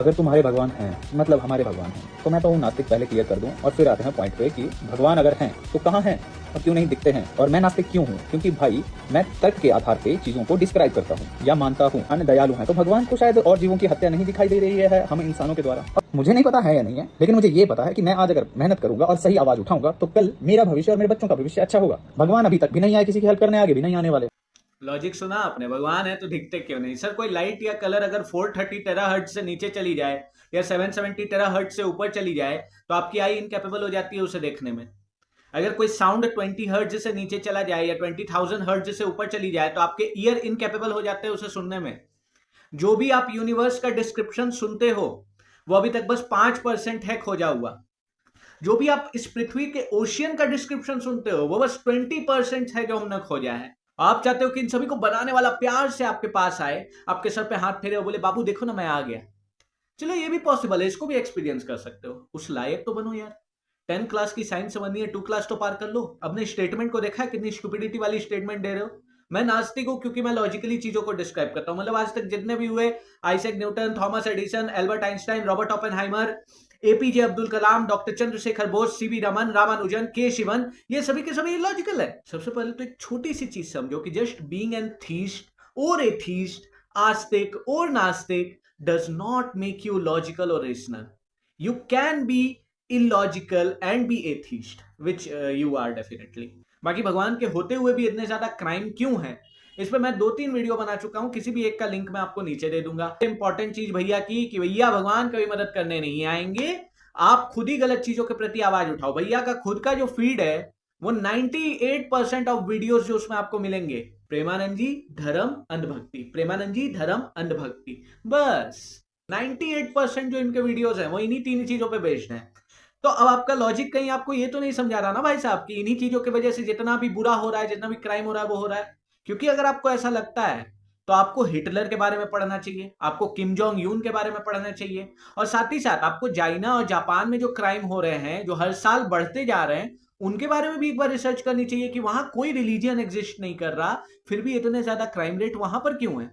अगर तुम्हारे भगवान हैं, मतलब हमारे भगवान हैं, तो मैं तो नास्तिक पहले क्लियर कर दूं और फिर आते हैं पॉइंट पे कि भगवान अगर हैं तो कहाँ हैं और क्यों नहीं दिखते हैं। और मैं नास्तिक क्यों हूँ? क्योंकि भाई मैं तर्क के आधार पे चीजों को डिस्क्राइब करता हूँ या मानता हूँ। अन्य दयालु हैं तो भगवान को शायद और जीवों की हत्या नहीं दिखाई दे रही है हमें इंसानों के द्वारा। अब मुझे नहीं पता है या नहीं है, लेकिन मुझे ये पता है कि मैं आज अगर मेहनत करूंगा और सही आवाज उठाऊंगा तो कल मेरा भविष्य और मेरे बच्चों का भविष्य अच्छा होगा। भगवान अभी तक भी नहीं आए किसी की हेल्प करने, आगे भी नहीं आने वाले। लॉजिक सुना आपने? भगवान है तो दिखते क्यों नहीं? सर कोई लाइट या कलर अगर 430 टेराहर्ट्ज से नीचे चली जाए या 770 टेराहर्ट्ज से ऊपर चली जाए तो आपकी आई इनकैपेबल हो जाती है उसे देखने में। अगर कोई साउंड 20 हर्ट्ज से नीचे चला जाए या 20,000 हर्ट्ज से ऊपर चली जाए तो आपके ईयर इनकैपेबल हो जाते हैं उसे सुनने में। जो भी आप यूनिवर्स का डिस्क्रिप्शन सुनते हो वो अभी तक बस 5% है खोजा हुआ। जो भी आप इस पृथ्वी के ओशियन का डिस्क्रिप्शन सुनते हो वो बस 20% है जो हमने खोजा है। आप चाहते हो कि इन सभी को बनाने वाला प्यार से आपके पास आए, आपके सर पे हाथ फेरे और बोले बाबू देखो ना मैं आ गया। चलो ये भी पॉसिबल है, इसको भी एक्सपीरियंस कर सकते हो। उस लायक तो बनो यार। 10 क्लास की साइंस समझनी है, 2 क्लास तो पार कर लो। अपने स्टेटमेंट को देखा है कितनी स्टुपिडिटी वाली स्टेटमेंट दे रहे हो। मैं नास्तिक हूं क्योंकि मैं लॉजिकली चीजों को डिस्क्राइब करता हूं। मतलब आज तक जितने भी हुए, Isaac Newton, Thomas Edison, Albert Einstein, Robert Oppenheimer, APJ Abdul Kalam, doctor Chandrashekhar Bose, CV Raman, Ramanujan, K Sivan, ये सभी के सभी लॉजिकल है। सबसे पहले तो एक छोटी सी चीज समझो कि जस्ट बीइंग एन थीस्ट और एथीस्ट, आस्तिक और नास्तिक does not make you logical or rational. You can be illogical and be atheist, which you are definitely. बाकी भगवान के होते हुए भी इतने ज्यादा क्राइम क्यों है, इस पे मैं 2-3 वीडियो बना चुका हूं, किसी भी एक का लिंक मैं आपको नीचे दे दूंगा। इंपॉर्टेंट चीज भैया की कि भैया भगवान कभी मदद करने नहीं आएंगे, आप खुद ही गलत चीजों के प्रति आवाज उठाओ। भैया का खुद का जो फीड है वो 98% ऑफ वीडियोस जो उसमें आपको मिलेंगे प्रेमानंद जी धर्म अंधभक्ति, प्रेमानंद जी धर्म अंधभक्ति, बस 98% जो इनके वीडियोस हैं वो इन्हीं 3 चीजों पे बेस्ड हैं। तो अब आपका लॉजिक कहीं आपको ये तो नहीं समझा रहा ना भाई साहब कि इन्हीं चीजों की वजह से जितना भी बुरा हो रहा है, जितना भी क्राइम हो रहा है वो हो रहा है। क्योंकि अगर आपको ऐसा लगता है तो आपको हिटलर के बारे में पढ़ना चाहिए, आपको किम जोंग यून के बारे में पढ़ना चाहिए, और साथ ही साथ आपको चाइना और जापान में जो क्राइम हो रहे हैं, जो हर साल बढ़ते जा रहे हैं, उनके बारे में भी एक बार रिसर्च करनी चाहिए कि वहां कोई रिलीजियन एग्जिस्ट नहीं कर रहा, फिर भी इतने ज्यादा क्राइम रेट वहां पर क्यों है।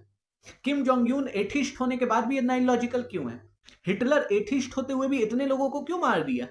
किम जोंग यून एथिस्ट होने के बाद भी इतना इलॉजिकल क्यों है। हिटलर एथिस्ट होते हुए भी इतने लोगों को क्यों मार दिया।